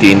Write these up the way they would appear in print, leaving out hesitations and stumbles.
3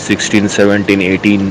16, 17, 18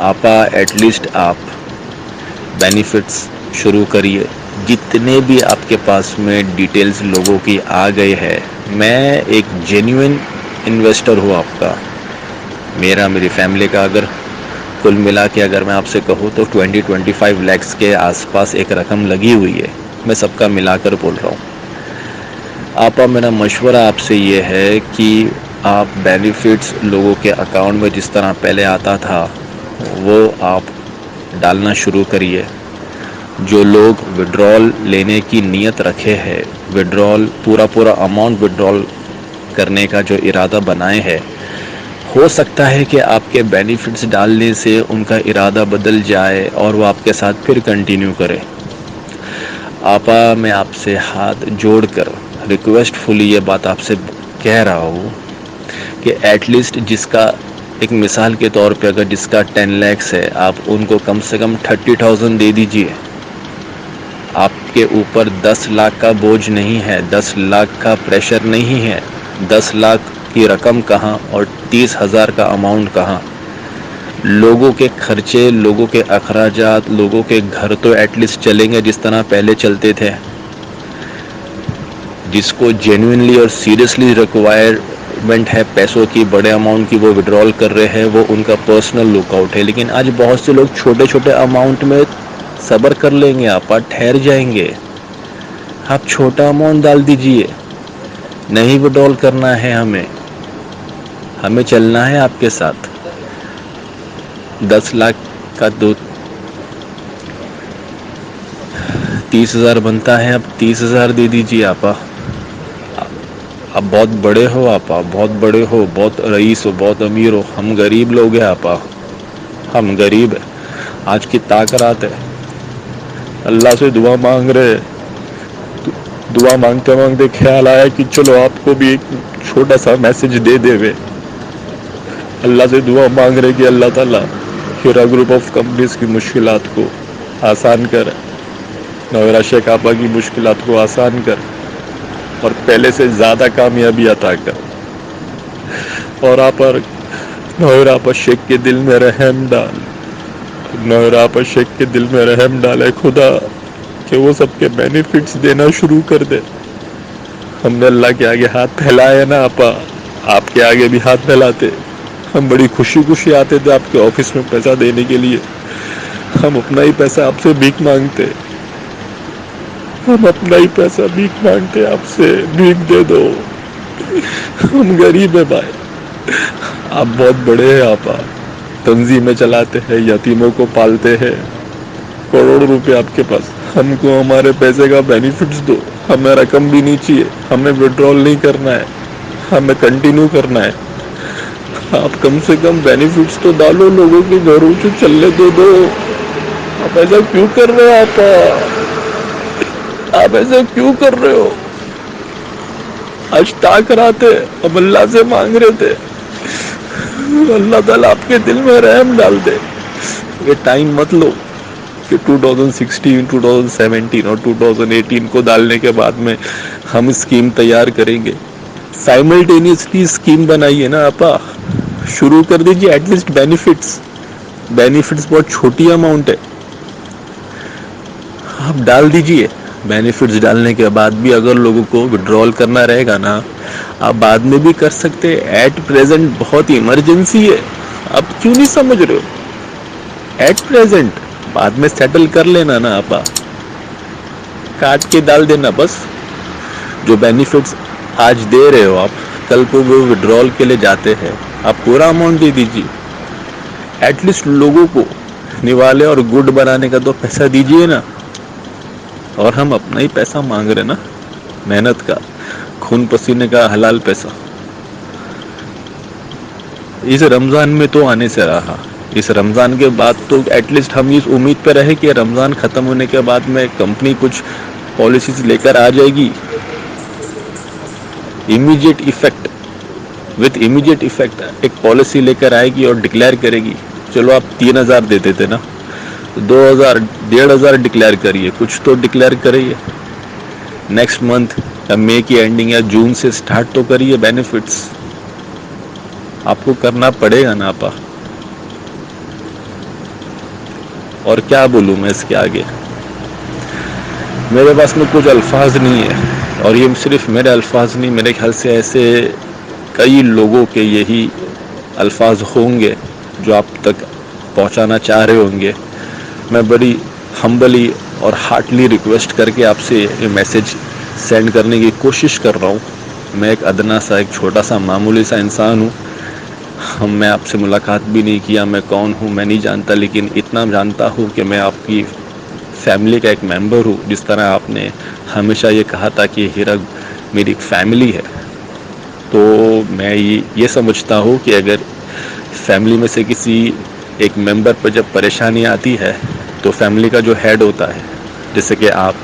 آپا at least آپ benefits شروع کریے. جتنے بھی آپ کے پاس میں ڈیٹیلز لوگوں کی آ گئے ہے, میں ایک جینوئن انویسٹر ہوں آپ کا, میری فیملی کا اگر کل ملا کے اگر میں آپ سے کہوں تو 20-25 لیکس کے آس پاس ایک رقم لگی ہوئی ہے. میں سب کا ملا کر بول رہا ہوں. آپا میرا مشورہ آپ سے یہ ہے کہ آپ بینیفٹس لوگوں کے اکاؤنٹ میں جس طرح پہلے آتا تھا وہ آپ ڈالنا شروع کریے. جو لوگ وڈرال لینے کی نیت رکھے ہیں, وڈرال پورا اماؤنٹ وڈرال کرنے کا جو ارادہ بنائے ہیں, ہو سکتا ہے کہ آپ کے بینیفٹس ڈالنے سے ان کا ارادہ بدل جائے اور وہ آپ کے ساتھ پھر کنٹینیو کرے. آپا میں آپ سے ہاتھ جوڑ کر ریکویسٹ فلی یہ بات آپ سے کہہ رہا ہوں کہ ایٹ لیسٹ جس کا ایک مثال کے طور پہ اگر جس کا 10 لیکس ہے, آپ ان کو کم سے کم 30,000 دے دیجئے. آپ کے اوپر 10 لاکھ کا بوجھ نہیں ہے, 10 لاکھ کا پریشر نہیں ہے. 10 لاکھ کی رقم کہاں اور 30,000 کا اماؤنٹ کہاں. لوگوں کے خرچے, لوگوں کے اخراجات, لوگوں کے گھر تو ایٹ لیسٹ چلیں گے جس طرح پہلے چلتے تھے. جس کو جینوئنلی اور سیریسلی ریکوائرمنٹ ہے پیسوں کی, بڑے اماؤنٹ کی, وہ وڈرال کر رہے ہیں, وہ ان کا پرسنل لک آؤٹ ہے. لیکن آج بہت سے لوگ چھوٹے چھوٹے اماؤنٹ میں صبر کر لیں گے, آپ ٹھہر جائیں گے. آپ چھوٹا اماؤنٹ ڈال دیجئے, نہیں وڈرال کرنا ہے ہمیں چلنا ہے آپ کے ساتھ. 10 لاکھ کا 30,000 بنتا ہے, اب 30,000 دے دیجئے. آپا اب بہت بڑے ہو, آپا بہت بڑے ہو, بہت رئیس ہو, بہت امیر ہو. ہم غریب لوگ ہیں آپا, ہم غریب ہیں. آج کی طاقت ہے, اللہ سے دعا مانگ رہے, دعا مانگتے مانگتے خیال آیا کہ چلو آپ کو بھی ایک چھوٹا سا میسج دے دے وے. اللہ سے دعا مانگ رہے کہ اللہ تعالیٰ ہیرا گروپ آف کمپنیز کی مشکلات کو آسان کر, نویرا شیخ آپا کی مشکلات کو آسان کر, اور پہلے سے زیادہ کامیابی عطا کر. اور نویرا آپا شیخ کے دل میں رحم ڈال, نویرا آپا شیخ کے دل میں رحم ڈالے خدا, کہ وہ سب کے بینیفٹس دینا شروع کر دے. ہم نے اللہ کے آگے ہاتھ پھیلائے نا آپا, آپ کے آگے بھی ہاتھ پھیلاتے. ہم بڑی خوشی آتے تھے آپ کے آفس میں پیسہ دینے کے لیے. ہم اپنا ہی پیسہ آپ سے بھیک مانگتے, ہم اپنا ہی پیسہ بھیک مانگتے آپ سے, بھیک دے دو. ہم غریب ہیں بھائی, آپ بہت بڑے ہیں. آپا تنظیمیں چلاتے ہیں, یتیموں کو پالتے ہیں, کروڑوں روپے آپ کے پاس. ہم کو ہمارے پیسے کا بینیفٹس دو, ہمیں رقم بھی نہیں چاہیے, ہمیں وڈرال نہیں کرنا ہے, ہمیں کنٹینیو کرنا ہے. آپ کم سے کم بینیفٹس تو ڈالو, لوگوں کے گھروں سے چلنے دو. آپ ایسا کیوں کر رہے ہو آپ ایسا کیوں کر رہے ہو؟ آج کراتے اب اللہ سے مانگ رہے تھے, اللہ تعالیٰ آپ کے دل میں رحم ڈال دے. یہ ٹائم مت لو کہ 2016, 2017 اور 2018 کو ڈالنے کے بعد میں ہم اسکیم تیار کریں گے. سائملٹینیسلی اسکیم بنائیے نا آپا, شروع کر دیجیے. ایٹ لیسٹ بینیفٹس بہت چھوٹی اماؤنٹ ہے, آپ ڈال دیجئے. بینیفٹس ڈالنے کے بعد بھی اگر لوگوں کو وڈرال کرنا رہے گا نا, آپ بعد میں بھی کر سکتے. ایٹ پریزنٹ بہت ایمرجنسی ہے, آپ کیوں نہیں سمجھ رہے ہو؟ ایٹ پریزنٹ, بعد میں سیٹل کر لینا نا آپا, کاٹ کے ڈال دینا بس. جو بینیفٹس آج دے رہے ہو آپ, کل کو وہ وڈرال کے لیے جاتے ہیں, آپ پورا اماؤنٹ دے دیجیے. ایٹ لیسٹ لوگوں کو نوالے اور گڈ بنانے کا تو پیسہ دیجیے نا. اور ہم اپنا ہی پیسہ مانگ رہے نا, محنت کا, خون پسینے کا حلال پیسہ. اس رمضان میں تو آنے سے رہا, اس رمضان کے بعد تو ایٹ لیسٹ ہم اس امید پہ رہے کہ رمضان ختم ہونے کے بعد میں کمپنی کچھ پالیسیز لے کر آ جائے گی, immediate effect, with immediate effect ایک پالیسی لے کر آئے گی اور ڈکلیئر کرے گی. چلو آپ 3,000 دیتے تھے نا, 2,000, 1,500 ڈکلیئر کریے, کچھ تو ڈکلیئر کریے. نیکسٹ منتھ یا مئی کی اینڈنگ یا جون سے سٹارٹ تو کریے بینیفٹس. آپ کو کرنا پڑے گا نا آپا. اور کیا بولوں میں اس کے آگے. میرے پاس میں کچھ الفاظ نہیں ہے، اور یہ صرف میرے الفاظ نہیں، میرے خیال سے ایسے کئی لوگوں کے یہی الفاظ ہوں گے جو آپ تک پہنچانا چاہ رہے ہوں گے. میں بڑی ہمبلی اور ہارٹلی ریکویسٹ کر کے آپ سے یہ میسیج سینڈ کرنے کی کوشش کر رہا ہوں. میں ایک ادنا سا، ایک چھوٹا سا معمولی سا انسان ہوں. میں آپ سے ملاقات بھی نہیں کیا، میں کون ہوں میں نہیں جانتا، لیکن اتنا جانتا ہوں کہ میں آپ کی فیملی کا ایک ممبر ہوں. جس طرح آپ نے ہمیشہ یہ کہا تھا کہ ہیرا میری ایک فیملی ہے، تو میں یہ سمجھتا ہوں کہ اگر فیملی میں سے کسی ایک ممبر پر جب پریشانی آتی ہے تو فیملی کا جو ہیڈ ہوتا ہے، جیسے کہ آپ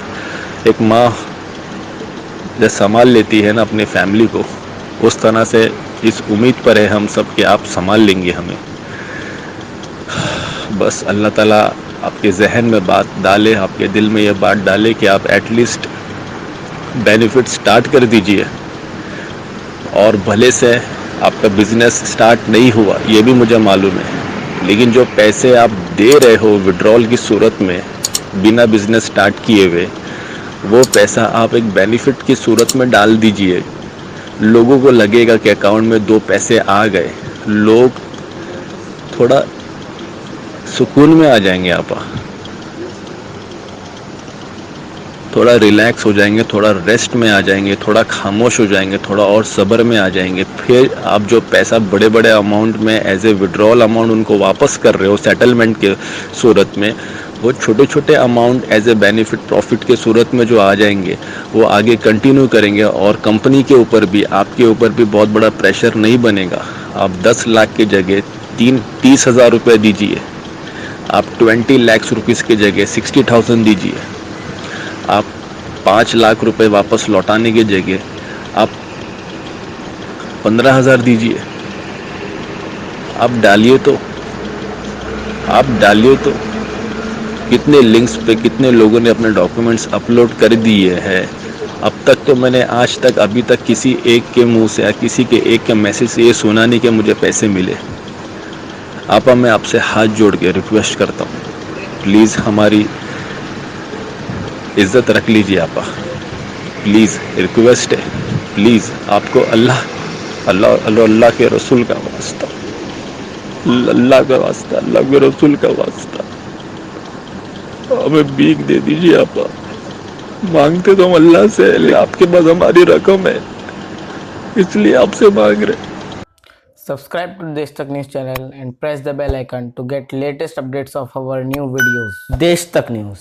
ایک ماں جب سنبھال لیتی ہے نا اپنی فیملی کو، اس طرح سے اس امید پر ہے ہم سب کہ آپ سنبھال لیں گے ہمیں. بس اللہ تعالیٰ آپ کے ذہن میں بات ڈالے، آپ کے دل میں یہ بات ڈالے کہ آپ ایٹ لیسٹ بینیفٹ سٹارٹ کر دیجئے. اور بھلے سے آپ کا بزنس سٹارٹ نہیں ہوا یہ بھی مجھے معلوم ہے، لیکن جو پیسے آپ دے رہے ہو وڈرال کی صورت میں بنا بزنس سٹارٹ کیے ہوئے، وہ پیسہ آپ ایک بینیفٹ کی صورت میں ڈال دیجئے. لوگوں کو لگے گا کہ اکاؤنٹ میں 2 پیسے آ گئے، لوگ تھوڑا سکون میں آ جائیں گے، آپ تھوڑا ریلیکس ہو جائیں گے، تھوڑا ریسٹ میں آ جائیں گے، تھوڑا خاموش ہو جائیں گے، تھوڑا اور صبر میں آ جائیں گے. پھر آپ جو پیسہ بڑے بڑے اماؤنٹ میں ایز اے وڈرال اماؤنٹ ان کو واپس کر رہے ہو سیٹلمنٹ کے صورت میں، وہ چھوٹے چھوٹے amount as a benefit profit کے صورت میں جو آ جائیں گے وہ آگے کنٹینیو کریں گے. اور کمپنی کے اوپر بھی، آپ کے اوپر بھی بہت بڑا پریشر نہیں بنے گا. آپ 10 لاکھ کی جگہ 30,000 روپے دیجئے، آپ 20 لاکھ روپیز کی جگہ 60,000 دیجئے، آپ 5 لاکھ روپے واپس لوٹانے کی جگہ آپ 15,000 دیجئے. آپ ڈالیے تو کتنے لنکس پہ کتنے لوگوں نے اپنے ڈاکومنٹس اپلوڈ کر دیے ہیں. اب تک تو میں نے آج تک ابھی تک کسی ایک کے منہ سے یا کسی کے ایک کے میسج سے یہ سنا نہیں کہ مجھے پیسے ملے. میں آپ سے ہاتھ جوڑ کے ریکویسٹ کرتا ہوں، پلیز ہماری عزت رکھ لیجئے. پلیز ریکویسٹ ہے، پلیز آپ کو اللہ کے رسول کا واسطہ، اللہ کا واسطہ، اللہ کے رسول کا واسطہ ہمیں بھیک دے دیجئے. مانگتے تو ہم اللہ سے، لیکن آپ کے پاس ہماری رقم ہے اس لیے آپ سے مانگ رہے. Subscribe to Desh Tak News channel and press the bell icon to get latest updates of our new videos. Desh Tak News,